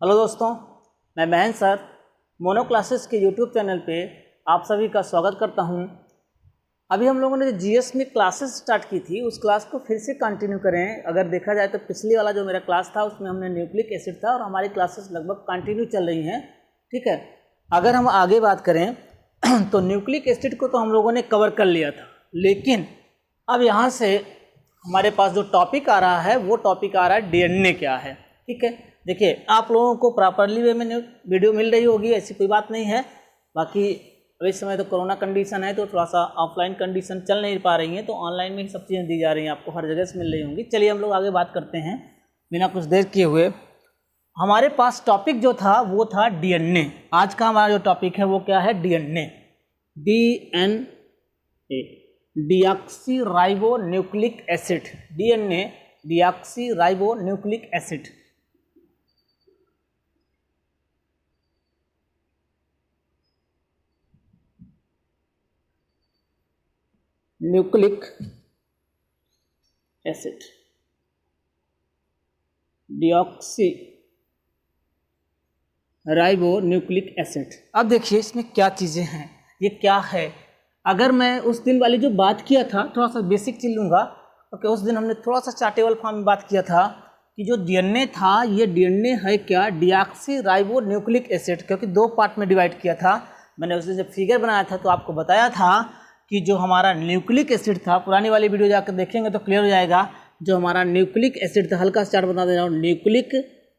Hello दोस्तों, मैं Mahendra sir mono classes के यूट्यूब चैनल पे आप सभी का स्वागत करता हूं। अभी हम लोगों ने जो जीएस में क्लासेस स्टार्ट की थी उस क्लास को फिर से कंटिन्यू करें। अगर देखा जाए तो पिछली वाला जो मेरा क्लास था उसमें हमने न्यूक्लिक एसिड था और हमारी क्लासेस लगभग कंटिन्यू चल रही हैं। ठीक है, अगर हम आगे बात करें तो न्यूक्लिक एसिड को तो हम लोगों ने कवर कर लिया था, लेकिन अब यहाँ से हमारे पास जो टॉपिक आ रहा है वो टॉपिक आ रहा है डीएनए क्या है। ठीक है, देखिए आप लोगों को प्रॉपरली वे में वीडियो मिल रही होगी, ऐसी कोई बात नहीं है। बाकी इस समय तो कोरोना कंडीशन है तो थोड़ा सा ऑफलाइन कंडीशन चल नहीं पा रही है, तो ऑनलाइन में ही सब चीज़ें दी जा रही हैं, आपको हर जगह से मिल रही होंगी। चलिए हम लोग आगे बात करते हैं बिना कुछ देर किए हुए। हमारे पास टॉपिक जो था वो था डीएनए। आज का हमारा जो टॉपिक है वो क्या है? DNA, DNA, deoxy ribonucleic acid. DNA, deoxy ribonucleic acid. Nucleic acid, deoxy ribonucleic acid. अब देखिए इसमें क्या चीज़ें हैं, ये क्या है। अगर मैं उस दिन वाली जो बात किया था, थोड़ा सा बेसिक चीज लूँगा। ओके, उस दिन हमने थोड़ा सा चार्टेबल फॉर्म में बात किया था कि जो डीएनए था ये डीएनए है क्या? डीऑक्सी राइबोन्यूक्लिक एसिड, क्योंकि दो पार्ट में डिवाइड किया था। मैंने उससे जब फिगर बनाया था तो आपको बताया था कि जो हमारा न्यूक्लिक एसिड था, पुरानी वाली वीडियो जाकर देखेंगे तो क्लियर हो जाएगा। जो हमारा न्यूक्लिक एसिड था, हल्का सा चार्ट बता दे रहा हूँ। न्यूक्लिक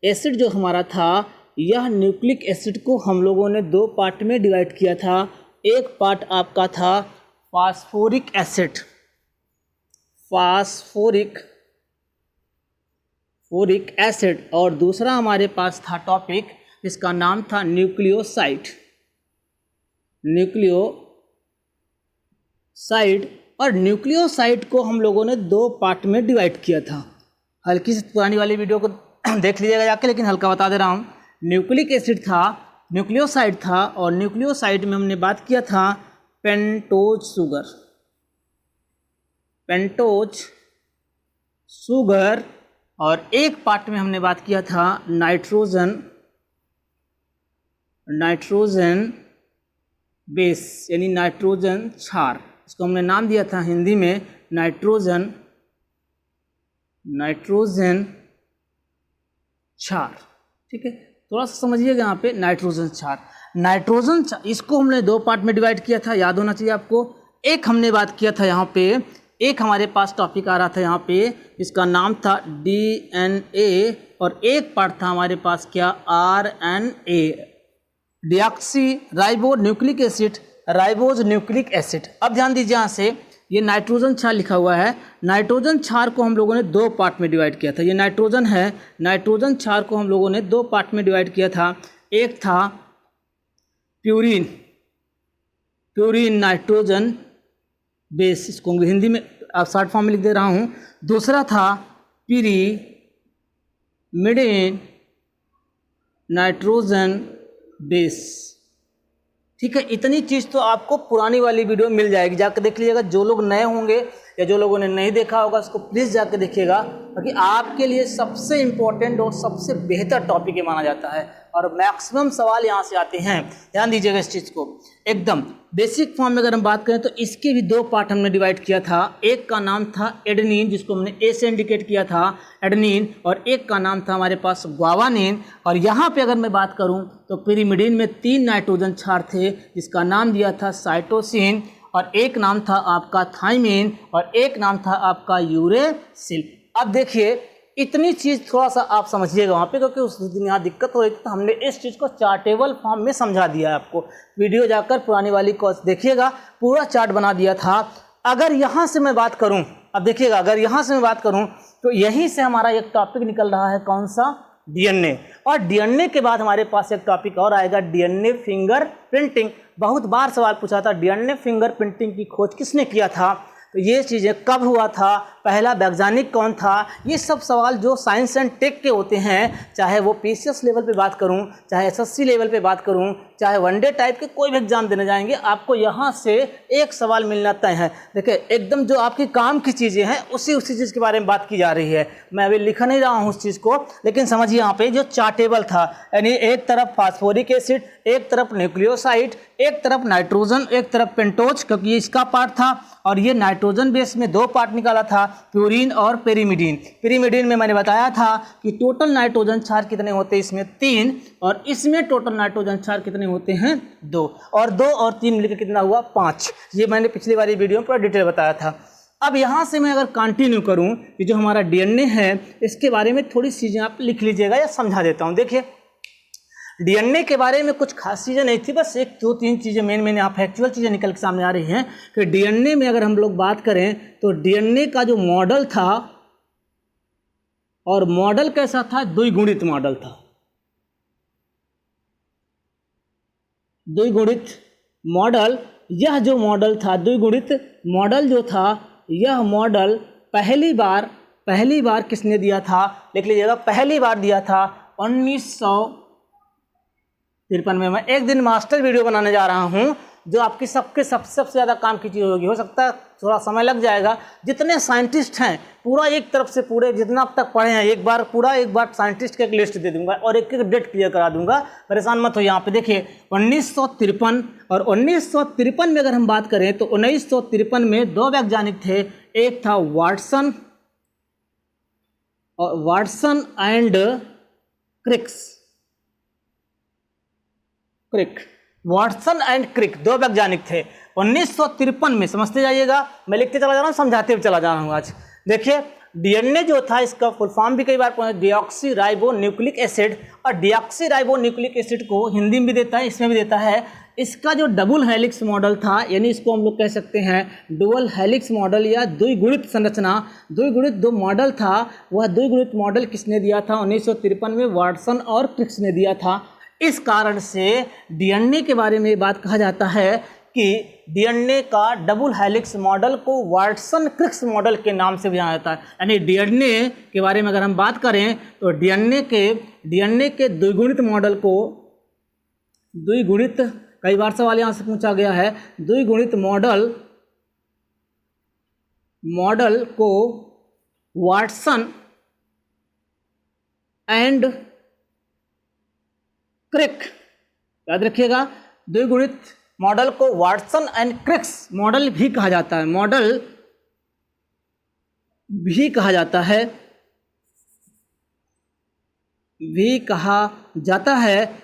एसिड जो हमारा था, यह न्यूक्लिक एसिड को हम लोगों ने दो पार्ट में डिवाइड किया था। एक पार्ट आपका था फास्फोरिक एसिड, फास्फोरिक एसिड, और दूसरा हमारे पास था टॉपिक जिसका नाम था न्यूक्लियोसाइड, न्यूक्लियोसाइड। और न्यूक्लियोसाइड को हम लोगों ने दो पार्ट में डिवाइड किया था। हल्की सी पुरानी वाली वीडियो को देख लीजिएगा जाके, लेकिन हल्का बता दे रहा हूँ। न्यूक्लिक एसिड था, न्यूक्लियोसाइड था, और न्यूक्लियोसाइड में हमने बात किया था पेंटोज शुगर, और एक पार्ट में हमने बात किया था नाइट्रोजन बेस, यानी नाइट्रोजन क्षार। इसको हमने नाम दिया था हिंदी में नाइट्रोजन क्षार। ठीक है, थोड़ा सा समझिएगा यहाँ पे नाइट्रोजन क्षार। इसको हमने दो पार्ट में डिवाइड किया था, याद होना चाहिए आपको। एक हमने बात किया था यहाँ पे, एक हमारे पास टॉपिक आ रहा था यहाँ पे, इसका नाम था डीएनए, और एक पार्ट था हमारे पास क्या? RNA, deoxy ribonucleic acid, ribose nucleic acid. अब ध्यान दीजिए यहाँ से, ये नाइट्रोजन क्षार लिखा हुआ है। नाइट्रोजन क्षार को हम लोगों ने दो पार्ट में डिवाइड किया था। ये नाइट्रोजन है, नाइट्रोजन क्षार को हम लोगों ने दो पार्ट में डिवाइड किया था। एक था प्यूरिन नाइट्रोजन बेस, इसको हिंदी में आप शॉर्ट फॉर्म में लिख दे रहा हूँ। दूसरा था पिरिमिडिन नाइट्रोजन बेस। ठीक है, इतनी चीज़ तो आपको पुरानी वाली वीडियो मिल जाएगी, जाकर देख लीजिएगा। जो लोग नए होंगे या जो लोगों ने नहीं देखा होगा उसको प्लीज़ जाकर देखिएगा, क्योंकि आपके लिए सबसे इम्पोर्टेंट और सबसे बेहतर टॉपिक ये माना जाता है, और मैक्सिमम सवाल यहाँ से आते हैं। ध्यान दीजिएगा इस चीज़ को। एकदम बेसिक फॉर्म में अगर हम बात करें तो इसके भी दो पार्ट हमने डिवाइड किया था। एक का नाम था एडेनिन, जिसको हमने ए से इंडिकेट किया था, एडेनिन, और एक का नाम था हमारे पास ग्वानिन। और यहाँ पे अगर मैं बात करूँ तो पिरिमिडिन में 3 नाइट्रोजन क्षार थे, जिसका नाम दिया था साइटोसिन, और एक नाम था आपका थाइमिन, और एक नाम था आपका यूरेसिल। अब देखिए इतनी चीज़ थोड़ा सा आप समझिएगा वहाँ पे, क्योंकि उस दिन यहाँ दिक्कत हो रही थी, तो हमने इस चीज़ को चार्टेबल फॉर्म में समझा दिया है आपको। वीडियो जाकर पुरानी वाली को देखिएगा, पूरा चार्ट बना दिया था। अगर यहाँ से मैं बात करूँ, अब देखिएगा, अगर यहाँ से मैं बात करूँ तो यहीं से हमारा एक टॉपिक निकल रहा है, कौन सा? डीएनए। और डीएनए के बाद हमारे पास एक टॉपिक और आएगा, डीएनए फिंगर प्रिंटिंग। बहुत बार सवाल पूछा था, डीएनए फिंगर प्रिंटिंग की खोज किसने किया था, तो ये चीज़ें कब हुआ था, पहला वैज्ञानिक कौन था, ये सब सवाल जो साइंस एंड टेक के होते हैं, चाहे वो पीसीएस लेवल पे बात करूं, चाहे एसएससी लेवल पे बात करूं, चाहे वनडे टाइप के कोई भी एग्जाम देने जाएंगे, आपको यहाँ से एक सवाल मिलना तय है। देखिए एकदम जो आपकी काम की चीज़ें हैं उसी चीज़ के बारे में बात की जा रही है। मैं अभी लिख नहीं रहा हूँ उस चीज़ को, लेकिन समझिए यहाँ पे जो चार्टेबल था, यानी एक तरफ फास्फोरिक एसिड, एक तरफ न्यूक्लियोसाइड, एक तरफ नाइट्रोजन, एक तरफ पेंटोज, क्योंकि ये इसका पार्ट था, और ये नाइट्रोजन बेस में दो पार्ट निकाला था, प्यूरिन और पेरीमिडीन। पेरीमिडीन में मैंने बताया था कि टोटल नाइट्रोजन क्षार कितने होते हैं, इसमें 3, और इसमें टोटल नाइट्रोजन क्षार कितने होते हैं, 2, और 2 और 3 मिलकर कितना हुआ, 5। ये मैंने पिछली वाली वीडियो में पूरा डिटेल बताया था। अब यहाँ से मैं अगर कंटिन्यू करूँ कि जो हमारा डीएनए है इसके बारे में थोड़ी चीज़ें आप लिख लीजिएगा या समझा देता हूँ। देखिए डीएनए के बारे में कुछ खास चीज़ें नहीं थी, बस 1-2-3 चीज़ें मेन यहाँ फैक्चुअल चीज़ें निकल के सामने आ रही हैं कि डीएनए में अगर हम लोग बात करें तो डीएनए का जो मॉडल था, और मॉडल कैसा था, द्विगुणित मॉडल था। द्विगुणित मॉडल, यह जो मॉडल था द्विगुणित मॉडल जो था, यह मॉडल पहली बार किसने दिया था, लिख लीजिएगा, पहली बार दिया था 1953 में। मैं एक दिन मास्टर वीडियो बनाने जा रहा हूं जो आपकी सबसे ज़्यादा काम की चीज़ होगी। हो सकता है थोड़ा समय लग जाएगा। जितने साइंटिस्ट हैं पूरा एक तरफ से पूरे जितना अब तक पढ़े हैं एक बार साइंटिस्ट की एक लिस्ट दे दूंगा और एक डेट क्लियर करा दूंगा, परेशान मत हो। यहाँ पे देखिए 1953, और 1953 में अगर हम बात करें तो 1953 में 2 वैज्ञानिक थे, एक था Watson and Watson and Crick 2 वैज्ञानिक थे 1953 में। समझते जाइएगा, मैं लिखते चला जा रहा हूँ, समझाते हुए चला जा रहा हूँ। आज देखिए डीएनए जो था इसका फुल फॉर्म भी कई बार पढ़ा, डीऑक्सी राइबो न्यूक्लिक एसिड, और डीऑक्सी राइबो न्यूक्लिक एसिड को हिंदी में भी देता है, इसमें भी देता है। इसका जो डबल हेलिक्स मॉडल था, यानी इसको हम लोग कह सकते हैं डुअल हेलिक्स मॉडल या द्विगुणित संरचना, द्विगुणित जो मॉडल था वह द्विगुणित मॉडल किसने दिया था, 1953 में वाटसन और क्रिक्स ने दिया था। इस कारण से डीएनए के बारे में बात कहा जाता है कि डीएनए का डबल हेलिक्स मॉडल को वाटसन क्रिक्स मॉडल के नाम से भी जाना जाता है। यानी डीएनए के बारे में अगर हम बात करें तो डीएनए के द्विगुणित मॉडल को, द्विगुणित, कई बार सवाल यहाँ से पूछा गया है, द्विगुणित मॉडल को वाटसन एंड क्रिक, याद रखिएगा, द्विगुणित मॉडल को वाटसन एंड क्रिक्स मॉडल भी कहा जाता है,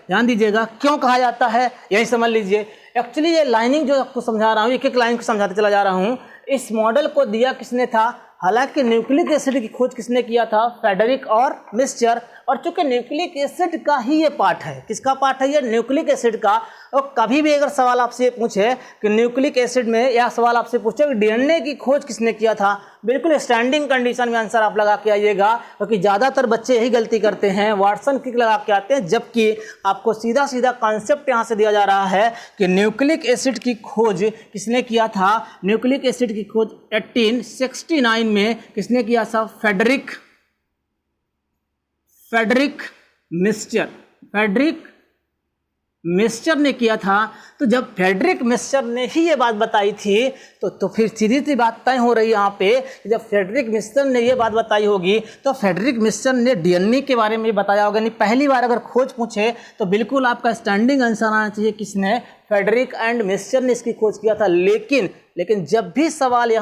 ध्यान दीजिएगा क्यों कहा जाता है यही समझ लीजिए। एक्चुअली ये लाइनिंग जो आपको समझा रहा हूँ, एक लाइन को समझाते चला जा रहा हूँ। इस मॉडल को दिया किसने था, हालांकि न्यूक्लिक एसिड की खोज किसने किया था, फ्रेडरिक और मिक्सचर, और चूंकि न्यूक्लिक एसिड का ही ये पार्ट है, किसका पार्ट है ये, न्यूक्लिक एसिड का। और कभी भी अगर सवाल आपसे पूछे कि न्यूक्लिक एसिड में, या सवाल आपसे पूछे कि डीएनए की खोज किसने किया था, बिल्कुल स्टैंडिंग कंडीशन में आंसर आप लगा के आइएगा, क्योंकि ज़्यादातर बच्चे यही गलती करते हैं, वाटसन क्रिक लगा के आते हैं, जबकि आपको सीधा सीधा कॉन्सेप्ट यहाँ से दिया जा रहा है कि न्यूक्लिक एसिड की खोज किसने किया था। न्यूक्लिक एसिड की खोज 1869 में किसने किया था, फ्रेडरिक मिक्सचर ने किया था। तो जब फ्रेडरिक मिक्सचर ने ही ये बात बताई थी तो फिर सीधी सी बात तय हो रही है यहाँ पे, जब फ्रेडरिक मिक्सचर ने ये बात बताई होगी तो फ्रेडरिक मिक्सचर ने डीएनए के बारे में बताया होगा। नहीं, पहली बार अगर खोज पूछे तो बिल्कुल आपका स्टैंडिंग आंसर आना चाहिए, किसने, फ्रेडरिक एंड मिक्सचर ने इसकी खोज किया था। लेकिन जब भी सवाल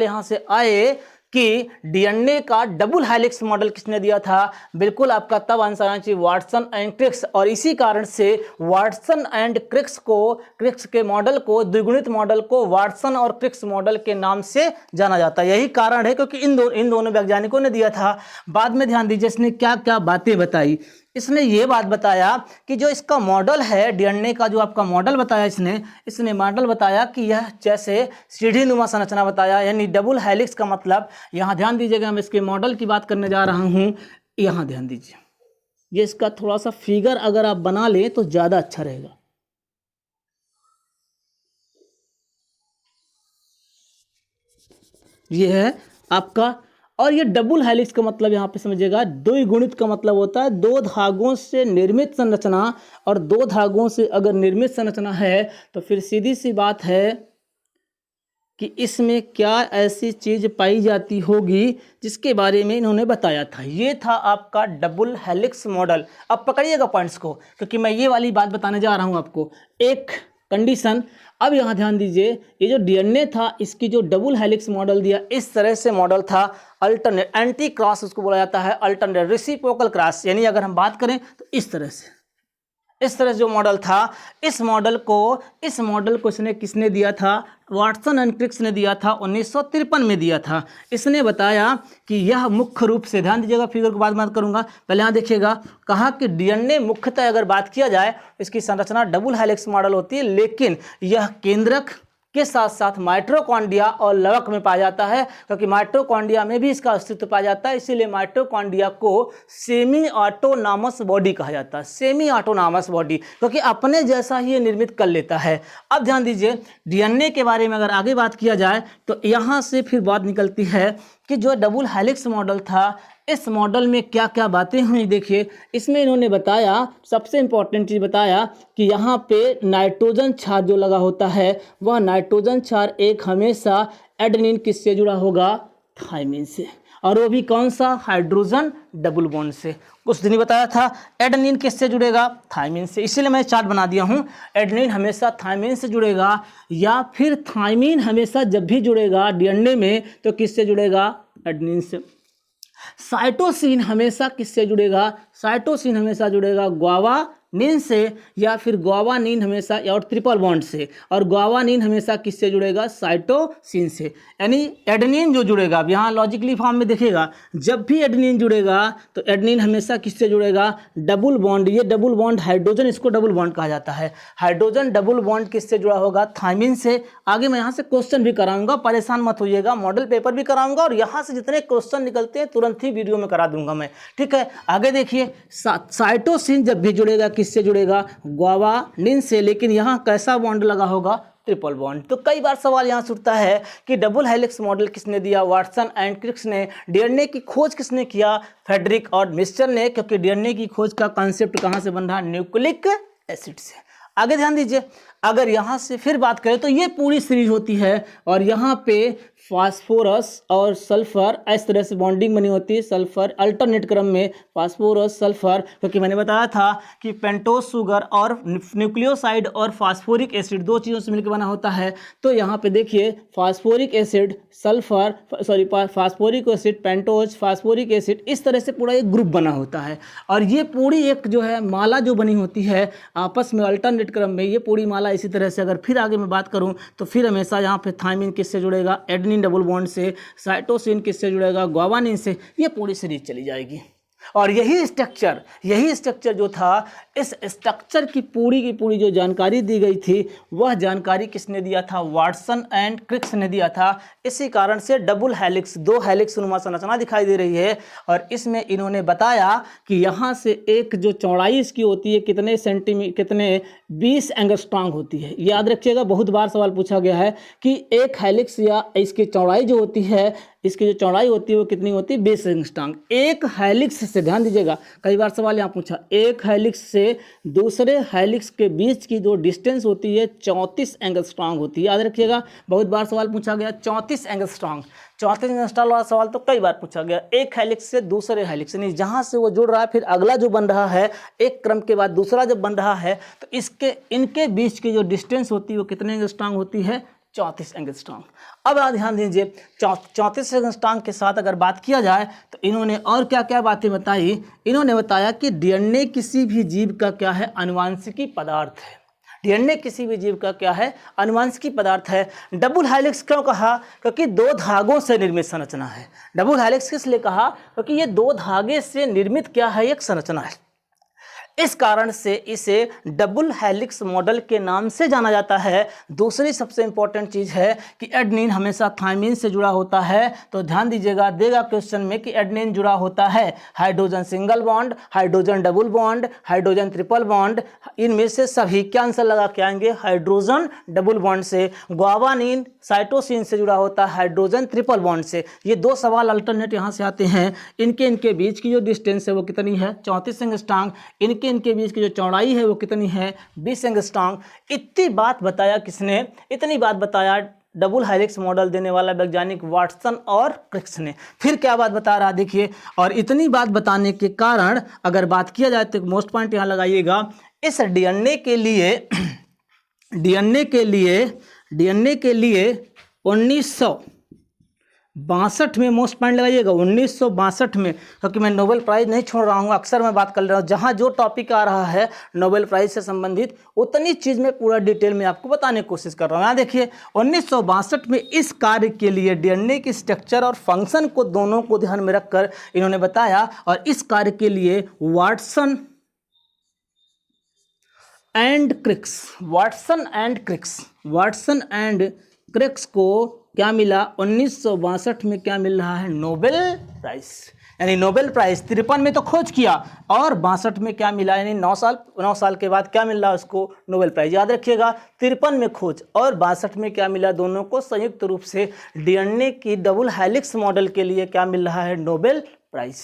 यहाँ से आए कि डीएनए का डबल हेलिक्स मॉडल किसने दिया था, बिल्कुल आपका तब आंसर आना चाहिए वाटसन एंड क्रिक्स। और इसी कारण से वाटसन एंड क्रिक्स के मॉडल को, द्विगुणित मॉडल को वाटसन और क्रिक्स मॉडल के नाम से जाना जाता है। यही कारण है क्योंकि इन दोनों वैज्ञानिकों ने दिया था। बाद में ध्यान दीजिए इसने क्या क्या बातें बताई। इसने ये बात बताया कि जो इसका मॉडल है डीएनए का, जो आपका मॉडल बताया इसने मॉडल बताया कि यह जैसे सीढ़ी नुमा संरचना बताया, यानी डबल हेलिक्स का मतलब, यहाँ ध्यान दीजिएगा, मैं इसके मॉडल की बात करने जा रहा हूँ। यहाँ ध्यान दीजिए, ये इसका थोड़ा सा फिगर अगर आप बना लें तो ज़्यादा अच्छा रहेगा। ये है आपका और ये डबल हेलिक्स का मतलब यहाँ पे समझिएगा द्विगुणित का मतलब होता है दो धागों से निर्मित संरचना, और दो धागों से अगर निर्मित संरचना है तो फिर सीधी सी बात है कि इसमें क्या ऐसी चीज़ पाई जाती होगी जिसके बारे में इन्होंने बताया था। ये था आपका डबल हेलिक्स मॉडल। अब पकड़िएगा पॉइंट्स को, क्योंकि मैं ये वाली बात बताने जा रहा हूँ आपको। एक कंडीशन, अब यहाँ ध्यान दीजिए, ये जो डीएनए था इसकी जो डबल हेलिक्स मॉडल दिया, इस तरह से मॉडल था। अल्टरनेट एंटी क्रॉस उसको बोला जाता है, अल्टरनेट रेसिप्रोकल क्रॉस, यानी अगर हम बात करें तो इस तरह से जो मॉडल था, इस मॉडल को इसने किसने दिया था? वाटसन एंड क्रिक्स ने दिया था, 1953 में दिया था। इसने बताया कि यह मुख्य रूप से, ध्यान दीजिएगा फिगर को बाद में बात करूंगा, पहले यहाँ देखिएगा, कहा कि डीएनए मुख्यतः अगर बात किया जाए इसकी संरचना डबल हेलिक्स मॉडल होती है, लेकिन यह केंद्रक के साथ साथ माइटोकॉन्ड्रिया और लवक में पाया जाता है, क्योंकि माइटोकॉन्ड्रिया में भी इसका अस्तित्व पाया जाता है। इसीलिए माइटोकॉन्ड्रिया को सेमी ऑटोनॉमस बॉडी कहा जाता है, सेमी ऑटोनॉमस बॉडी, क्योंकि अपने जैसा ही ये निर्मित कर लेता है। अब ध्यान दीजिए, डीएनए के बारे में अगर आगे बात किया जाए तो यहाँ से फिर बात निकलती है कि जो डबल हेलिक्स मॉडल था, इस मॉडल में क्या क्या बातें हुई। देखिए, इसमें इन्होंने बताया, सबसे इंपॉर्टेंट चीज़ बताया कि यहाँ पे नाइट्रोजन क्षार जो लगा होता है, वह नाइट्रोजन क्षार एक हमेशा एडेनिन किससे जुड़ा होगा? थाइमिन से, और वो भी कौन सा? हाइड्रोजन डबल बॉन्ड से। कुछ दिन ही बताया था, एडेनिन किससे जुड़ेगा? थाइमिन से। इसीलिए मैं चार्ट बना दिया हूँ, एडेनिन हमेशा थाइमिन से जुड़ेगा, या फिर थाइमिन हमेशा जब भी जुड़ेगा डीएनए में तो किससे जुड़ेगा? एडेनिन से। साइटोसिन हमेशा किससे जुड़ेगा? साइटोसिन हमेशा जुड़ेगा ग्वावानिन से, या फिर ग्वावानिन हमेशा, और ट्रिपल बॉन्ड से, और ग्वावानिन हमेशा किससे जुड़ेगा? साइटोसिन से। यानी एडेनिन जो जुड़ेगा, अब यहाँ लॉजिकली फॉर्म में देखिएगा, जब भी एडेनिन जुड़ेगा तो एडेनिन हमेशा किससे जुड़ेगा? Double bond. ये डबल बॉन्ड हाइड्रोजन, इसको डबल बॉन्ड कहा जाता है। हाइड्रोजन डबल बॉन्ड किससे जुड़ा होगा? थाइमिन से। आगे मैं यहाँ से क्वेश्चन भी कराऊंगा, परेशान मत होइएगा, मॉडल पेपर भी कराऊंगा, और यहाँ से जितने क्वेश्चन निकलते हैं तुरंत ही वीडियो में करा दूंगा मैं, ठीक है। आगे देखिए, साइटोसिन जब भी जुड़ेगा किससे जुड़ेगा? ग्वावानिन से, लेकिन यहाँ कैसा बॉन्ड लगा होगा? Triple bond. तो कई बार सवाल यहाँ से उठता है कि डबल हेलिक्स मॉडल किसने दिया? वाटसन एंड क्रिक्स ने। डीएनए की खोज किसने किया? फ्रेडरिक और मिस्चर ने, क्योंकि डीएनए की खोज का कॉन्सेप्ट कहाँ से बन रहा? न्यूक्लिक एसिड से। आगे ध्यान दीजिए, अगर यहाँ से फिर बात करें तो ये पूरी सीरीज होती है, और यहाँ पे फास्फोरस और सल्फर इस तरह से बॉन्डिंग बनी होती है। सल्फर अल्टरनेट क्रम में फास्फोरस सल्फर, क्योंकि मैंने बताया था कि पेंटोज शुगर और न्यूक्लियोसाइड और फास्फोरिक एसिड दो चीज़ों से मिलकर बना होता है। तो यहाँ पे देखिए, phosphoric acid sulphur, phosphoric acid pentose, phosphoric acid, इस तरह से पूरा एक ग्रुप बना होता है। और ये पूरी एक जो है माला जो बनी होती है आपस में अल्टरनेट क्रम में, ये पूरी माला इसी तरह से, अगर फिर आगे मैं बात करूँ तो फिर हमेशा यहाँ पे थाइमिन किससे जुड़ेगा? एडेनिन डबल बॉन्ड से। साइटोसिन किससे जुड़ेगा? ग्वावानिन से। ये पूरी सीरीज चली जाएगी। और यही स्ट्रक्चर जो था, इस स्ट्रक्चर की पूरी जो जानकारी दी गई थी, वह जानकारी किसने दिया था? वाटसन एंड क्रिक्स ने दिया था। इसी कारण से डबल हेलिक्स, दो हेलिक्स नुमा संरचना दिखाई दे रही है। और इसमें इन्होंने बताया कि यहाँ से एक जो चौड़ाई इसकी होती है कितने सेंटीमीटर, कितने 20 एंगस्ट्रॉन्ग होती है। याद रखिएगा, बहुत बार सवाल पूछा गया है कि एक हेलिक्स या इसकी चौड़ाई जो होती है, इसकी जो चौड़ाई होती है वो कितनी होती है? 20 एंगस्ट्रॉन्ग। एक हेलिक्स से, ध्यान दीजिएगा, कई बार सवाल यहाँ पूछा, एक हेलिक्स से दूसरे हेलिक्स के बीच की जो डिस्टेंस होती है 34 एंगस्ट्रॉन्ग होती है। याद रखिएगा, बहुत बार सवाल पूछा गया 34 एंगस्ट्रॉन्ग। 34 एंगस्ट्रॉन्ग वाला सवाल तो कई बार पूछा गया। एक हेलिक्स से दूसरे हेलिक्स, यानी जहाँ से वो जुड़ रहा है, फिर अगला जो बन रहा है, एक क्रम के बाद दूसरा जब बन रहा है, तो इनके बीच की जो डिस्टेंस होती है वो कितने एंगस्ट्रॉन्ग होती है? 34 एंगस्ट्रॉन्ग। अब ध्यान दीजिए, 34 एंगस्ट्रॉन्ग के साथ अगर बात किया जाए तो इन्होंने और क्या क्या बातें बताई। इन्होंने बताया कि डीएनए किसी भी जीव का क्या है? अनुवांशिकी पदार्थ है। डीएनए किसी भी जीव का क्या है? अनुवांशिकी पदार्थ है। डबल हेलिक्स क्यों कहा? क्योंकि दो धागों से निर्मित संरचना है। डबल हेलिक्स किस लिए कहा? क्योंकि ये दो धागे से निर्मित क्या है? एक संरचना है। इस कारण से इसे डबल हेलिक्स मॉडल के नाम से जाना जाता है। दूसरी सबसे इंपॉर्टेंट चीज है कि एडेनिन हमेशा थायमिन से जुड़ा होता है। तो ध्यान दीजिएगा, देगा क्वेश्चन में कि एडेनिन जुड़ा होता है hydrogen single bond, hydrogen double bond, hydrogen triple bond, इनमें से सभी क्या आंसर लगा के आएंगे, हाइड्रोजन डबल बॉन्ड से। ग्वावानिन साइटोसिन से जुड़ा होता है हाइड्रोजन ट्रिपल बॉन्ड से। ये दो सवाल अल्टरनेट यहाँ से आते हैं। इनके बीच की जो डिस्टेंस है वो कितनी है, 34 एंगस्ट्रॉम। इनके बीच की जो चौड़ाई है वो कितनी है, 20 एंगस्ट्रॉम। इतनी बात बताया किसने, इतनी बात बताया डबल हेलिक्स मॉडल देने वाला वैज्ञानिक वाटसन और क्रिक्स ने। फिर क्या बात बता रहा देखिए, और इतनी बात बताने के कारण अगर बात किया जाए तो मोस्ट पॉइंट यहाँ लगाइएगा, इस डीएनए के लिए 1962 में मोस्ट पॉइंट लगाइएगा, 1962 में, क्योंकि मैं नोबेल प्राइज़ नहीं छोड़ रहा हूँ, अक्सर मैं बात कर रहा हूँ, जहाँ जो टॉपिक आ रहा है नोबेल प्राइज़ से संबंधित उतनी चीज़ में पूरा डिटेल में आपको बताने की कोशिश कर रहा हूँ। यहाँ देखिए 1962 में इस कार्य के लिए डीएनए की स्ट्रक्चर और फंक्शन को दोनों को ध्यान में रखकर इन्होंने बताया, और इस कार्य के लिए वाटसन एंड क्रिक्स को क्या मिला, 1962 में क्या मिल रहा है, नोबेल प्राइज। यानी नोबेल प्राइज 53 में तो खोज किया और 62 में क्या मिला, यानी 9 साल के बाद क्या मिल रहा है उसको, नोबेल प्राइज। याद रखिएगा 53 में खोज और 62 में क्या मिला, दोनों को संयुक्त रूप से डीएनए की डबल हेलिक्स मॉडल के लिए क्या मिल रहा है, नोबेल प्राइज।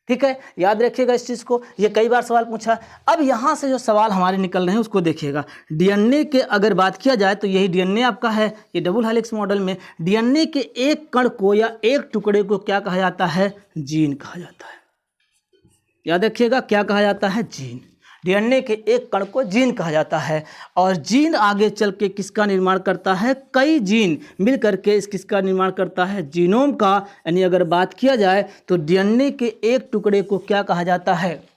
ठीक है, याद रखिएगा इस चीज़ को, ये कई बार सवाल पूछा। अब यहाँ से जो सवाल हमारे निकल रहे हैं उसको देखिएगा। डीएनए के अगर बात किया जाए तो यही डीएनए आपका है, ये डबल हेलिक्स मॉडल में डीएनए के एक कण को या एक टुकड़े को क्या कहा जाता है, जीन कहा जाता है। याद रखिएगा क्या कहा जाता है, जीन। डीएनए के एक कण को जीन कहा जाता है, और जीन आगे चल के किसका निर्माण करता है, कई जीन मिल करके इस किसका निर्माण करता है, जीनोम का। यानी अगर बात किया जाए तो डीएनए के एक टुकड़े को क्या कहा जाता है,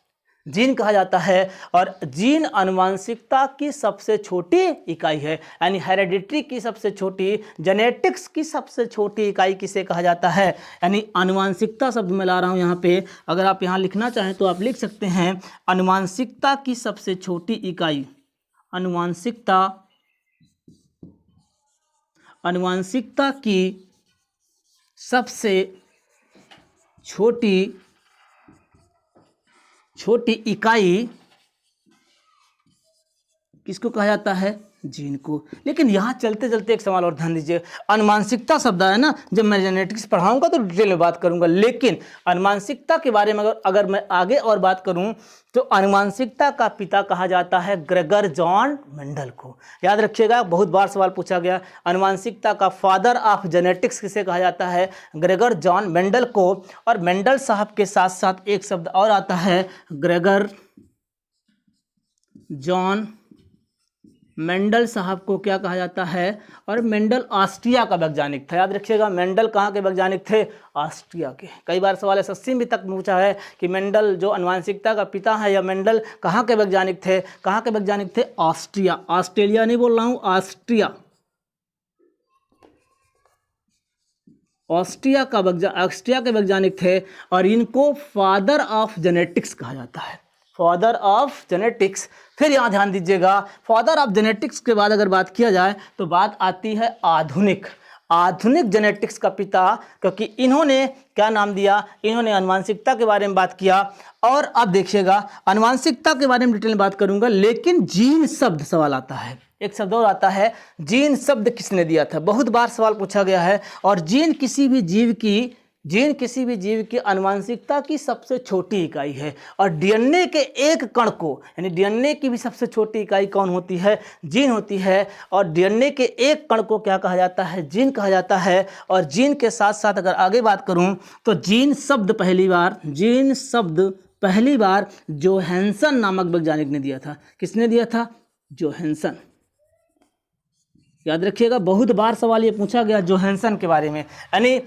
जीन कहा जाता है। और जीन अनुवांशिकता की सबसे छोटी इकाई है, यानी हेरेडिटरी की सबसे छोटी, जेनेटिक्स की सबसे छोटी इकाई किसे कहा जाता है, यानी अनुवांशिकता शब्द मैं ला रहा हूँ यहाँ पे। अगर आप यहाँ लिखना चाहें तो आप लिख सकते हैं, अनुवांशिकता की सबसे छोटी इकाई, अनुवांशिकता की सबसे छोटी इकाई किसको कहा जाता है, जीन को। लेकिन यहाँ चलते चलते एक सवाल और ध्यान दीजिए, अनुवांशिकता शब्द है ना, जब मैं जेनेटिक्स पढ़ाऊंगा तो डिटेल में बात करूंगा, लेकिन अनुवांशिकता के बारे में अगर मैं आगे और बात करूं तो अनुवांशिकता का पिता कहा जाता है ग्रेगर जॉन मेंडल को। याद रखिएगा, बहुत बार सवाल पूछा गया, अनुवांशिकता का फादर ऑफ जेनेटिक्स किसे कहा जाता है, ग्रेगर जॉन मेंडल को। और मेंडल साहब के साथ साथ एक शब्द और आता है, ग्रेगर जॉन मेंडल साहब को क्या कहा जाता है, और मेंडल ऑस्ट्रिया का वैज्ञानिक था। याद रखिएगा, मेंडल कहाँ के वैज्ञानिक थे, ऑस्ट्रिया के। कई बार सवाल एसएससी में तक पूछा है कि मेंडल जो अनुवांशिकता का पिता है या मेंडल कहाँ के वैज्ञानिक थे, कहाँ के वैज्ञानिक थे, ऑस्ट्रिया, ऑस्ट्रेलिया नहीं बोल रहा हूँ, ऑस्ट्रिया के वैज्ञानिक थे, और इनको फादर ऑफ जेनेटिक्स कहा जाता है, फादर ऑफ जेनेटिक्स। फिर यहाँ ध्यान दीजिएगा, फादर ऑफ जेनेटिक्स के बाद अगर बात किया जाए तो बात आती है आधुनिक जेनेटिक्स का पिता, क्योंकि इन्होंने क्या नाम दिया, इन्होंने अनुवांशिकता के बारे में बात किया। और अब देखिएगा, अनुवांशिकता के बारे में डिटेल में बात करूंगा, लेकिन जीन शब्द सवाल आता है, एक शब्द और आता है, जीन शब्द किसने दिया था, बहुत बार सवाल पूछा गया है। और जीन किसी भी जीव की अनुवांशिकता की सबसे छोटी इकाई है, और डीएनए के एक कण को, यानी डीएनए की भी सबसे छोटी इकाई कौन होती है, जीन होती है। और डीएनए के एक कण को क्या कहा जाता है, जीन कहा जाता है। और जीन के साथ साथ अगर आगे बात करूं तो जीन शब्द पहली बार जोहानसन नामक वैज्ञानिक ने दिया था। किसने दिया था, जोहानसन। याद रखिएगा, बहुत बार सवाल ये पूछा गया जोहानसन के बारे में। यानी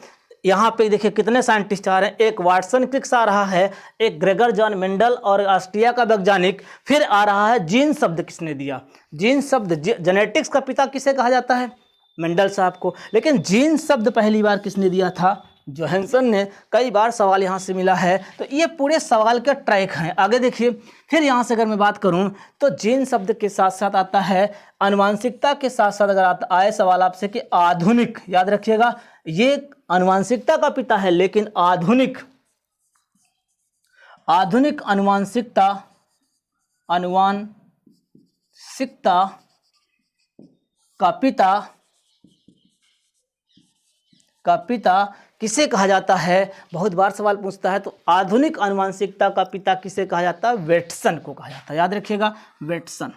यहाँ पे देखिए कितने साइंटिस्ट आ रहे हैं, एक वाटसन क्रिक्स आ रहा है, एक ग्रेगर जॉन मेंडल और ऑस्ट्रिया का वैज्ञानिक, फिर आ रहा है जीन शब्द किसने दिया, जीन शब्द। जेनेटिक्स का पिता किसे कहा जाता है, मेंडल साहब को, लेकिन जीन शब्द पहली बार किसने दिया था, जोहानसन ने कई बार सवाल यहाँ से मिला है। तो ये पूरे सवाल के ट्रैक हैं। आगे देखिए, फिर यहाँ से अगर मैं बात करूँ तो जीन शब्द के साथ साथ आता है आनुवांशिकता के साथ साथ अगर आए सवाल आपसे कि आधुनिक, याद रखिएगा ये आनुवांशिकता का पिता है, लेकिन आधुनिक आनुवांशिकता का पिता किसे कहा जाता है, बहुत बार सवाल पूछता है। तो आधुनिक आनुवांशिकता का पिता किसे कहा जाता है, वेटसन को कहा जाता है। याद रखिएगा वेटसन,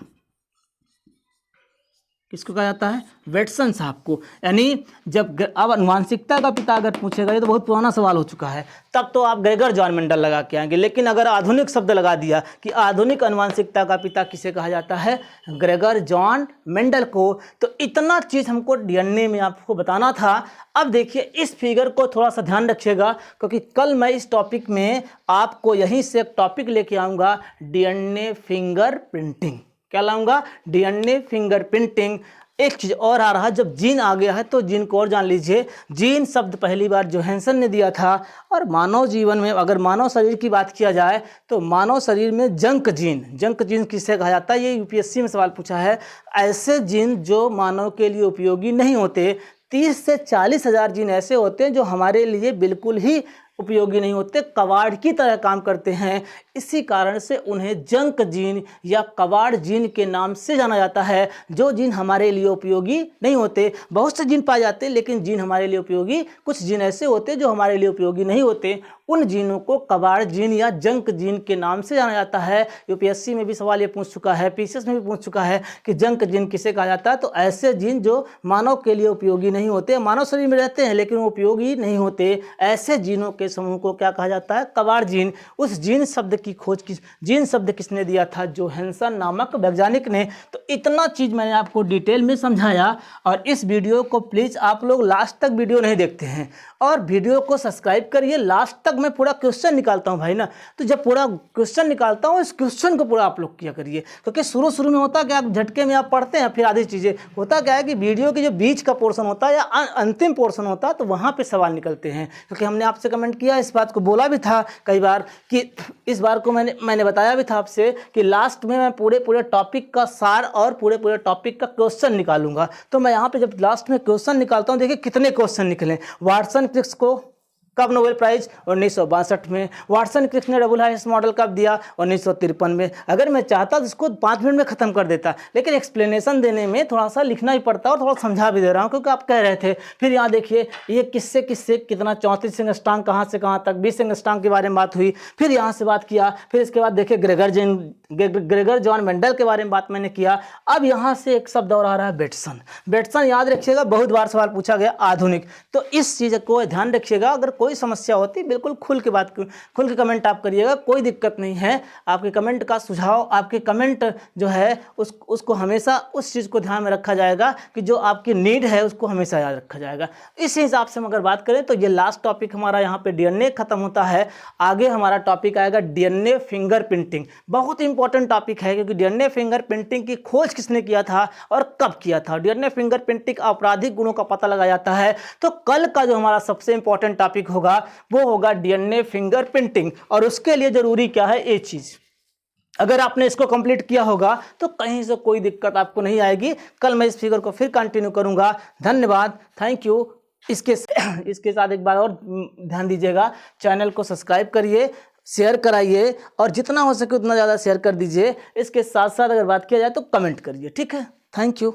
किसको कहा जाता है, वेटसन साहब को। यानी जब अब आनुवांशिकता का पिता अगर पूछेगा, ये तो बहुत पुराना सवाल हो चुका है, तब तो आप ग्रेगर जॉन मेंडल लगा के आएंगे। लेकिन अगर आधुनिक शब्द लगा दिया कि आधुनिक आनुवांशिकता का पिता किसे कहा जाता है, ग्रेगर जॉन मेंडल को, तो इतना चीज़ हमको डीएनए में आपको बताना था। अब देखिए इस फिगर को थोड़ा सा ध्यान रखिएगा, क्योंकि कल मैं इस टॉपिक में आपको यहीं से एक टॉपिक लेके आऊँगा, डीएनए फिंगर प्रिंटिंग। क्या लाऊंगा, डीएनए फिंगरप्रिंटिंग। एक चीज़ और आ रहा है, जब जीन आ गया है तो जीन को और जान लीजिए। जीन शब्द पहली बार जोहानसन ने दिया था। और मानव जीवन में अगर मानव शरीर की बात किया जाए तो मानव शरीर में जंक जीन किसे कहा जाता है, ये यूपीएससी में सवाल पूछा है। ऐसे जीन जो मानव के लिए उपयोगी नहीं होते, 30 से 40 हज़ार जीन ऐसे होते हैं जो हमारे लिए बिल्कुल ही उपयोगी नहीं होते, कबाड़ की तरह काम करते हैं। इसी कारण से उन्हें जंक जीन या कबाड़ जीन के नाम से जाना जाता है। जो जीन हमारे लिए उपयोगी नहीं होते, बहुत से जीन पाए जाते हैं लेकिन जीन हमारे लिए उपयोगी, कुछ जीन ऐसे होते हैं जो हमारे लिए उपयोगी नहीं होते, उन जीनों को कबाड़ जीन या जंक जीन के नाम से जाना जाता है। यूपीएससी में भी सवाल ये पूछ चुका है, पीसीएस में भी पूछ चुका है कि जंक जीन किसे कहा जाता है। तो ऐसे जीन जो मानव के लिए उपयोगी नहीं होते, मानव शरीर में रहते हैं लेकिन वो उपयोगी नहीं होते, ऐसे जीनों के समूह को क्या कहा जाता है, कबाड़ जीन। उस जीन शब्द की खोज जीन शब्द किसने दिया था, जोहानसन नामक वैज्ञानिक ने। तो इतना चीज मैंने आपको डिटेल में समझाया। और इस वीडियो को प्लीज आप लोग लास्ट तक वीडियो नहीं देखते हैं और वीडियो को सब्सक्राइब करिए। लास्ट तक मैं पूरा क्वेश्चन निकालता हूं भाई ना, तो जब पूरा क्वेश्चन निकालता हूं इस क्वेश्चन को पूरा आप लोग किया करिए, क्योंकि शुरू में होता क्या, झटके में आप पढ़ते हैं फिर आधी चीजें, होता क्या है कि वीडियो के जो बीच का पोर्शन होता है या अंतिम पोर्शन होता है तो वहां पे सवाल निकलते हैं। क्योंकि हमने आपसे कमेंट किया, इस बात को बोला भी था कई बार कि इस बार को मैंने बताया भी था आपसे कि लास्ट में मैं पूरे टॉपिक का सार और पूरे टॉपिक का क्वेश्चन निकालूंगा। तो मैं यहाँ पे जब लास्ट में क्वेश्चन निकालता हूँ, देखिए कितने क्वेश्चन निकले। वाटसन क्रिक्स को कब नोबेल प्राइज, 1962 में। वाटसन क्रिक्स ने डबल हाइस्ट मॉडल कब दिया, 1953 में। अगर मैं चाहता तो इसको 5 मिनट में खत्म कर देता, लेकिन एक्सप्लेनेशन देने में थोड़ा सा लिखना ही पड़ता है और थोड़ा समझा भी दे रहा हूँ क्योंकि आप कह रहे थे। फिर यहाँ देखिए ये किससे कितना 34 अंगस्ट्रांग कहाँ से कहाँ तक, 20 अंगस्ट्रांग के बारे में बात हुई। फिर यहाँ से बात किया, फिर इसके बाद देखिए ग्रेगर जॉन मेंडल के बारे में बात मैंने किया। अब यहाँ से एक शब्द और आ रहा है वेटसन। याद रखिएगा, बहुत बार सवाल पूछा गया आधुनिक। तो इस चीज़ को ध्यान रखिएगा। अगर कोई समस्या होती बिल्कुल खुल के कमेंट आप करिएगा, कोई दिक्कत नहीं है। आपके कमेंट का सुझाव, आपके कमेंट जो है उसको हमेशा उस चीज़ को ध्यान में रखा जाएगा कि जो आपकी नीड है उसको हमेशा याद रखा जाएगा। इस हिसाब से हम अगर बात करें तो ये लास्ट टॉपिक हमारा यहाँ पे डीएनए खत्म होता है। आगे हमारा टॉपिक आएगा डीएनए फिंगरप्रिंटिंग। बहुत इंपॉर्टेंट टॉपिक है क्योंकि डीएनए फिंगरप्रिंटिंग की खोज किसने किया था और कब किया था। डीएनए फिंगरप्रिंटिंग आपराधिक गुणों का पता लगाया जाता है। तो कल का जो हमारा सबसे इंपॉर्टेंट टॉपिक होगा वो होगा डीएनए फिंगरप्रिंटिंग। और उसके लिए जरूरी क्या है, ये चीज अगर आपने इसको कंप्लीट किया होगा तो कहीं से कोई दिक्कत आपको नहीं आएगी। कल मैं इस फिगर को फिर कंटिन्यू करूंगा। धन्यवाद, थैंक यू। इसके साथ एक बार और ध्यान दीजिएगा, चैनल को सब्सक्राइब करिए, शेयर कराइए और जितना हो सके उतना ज़्यादा शेयर कर दीजिए। इसके साथ साथ अगर बात किया जाए तो कमेंट करिए, ठीक है। Thank you.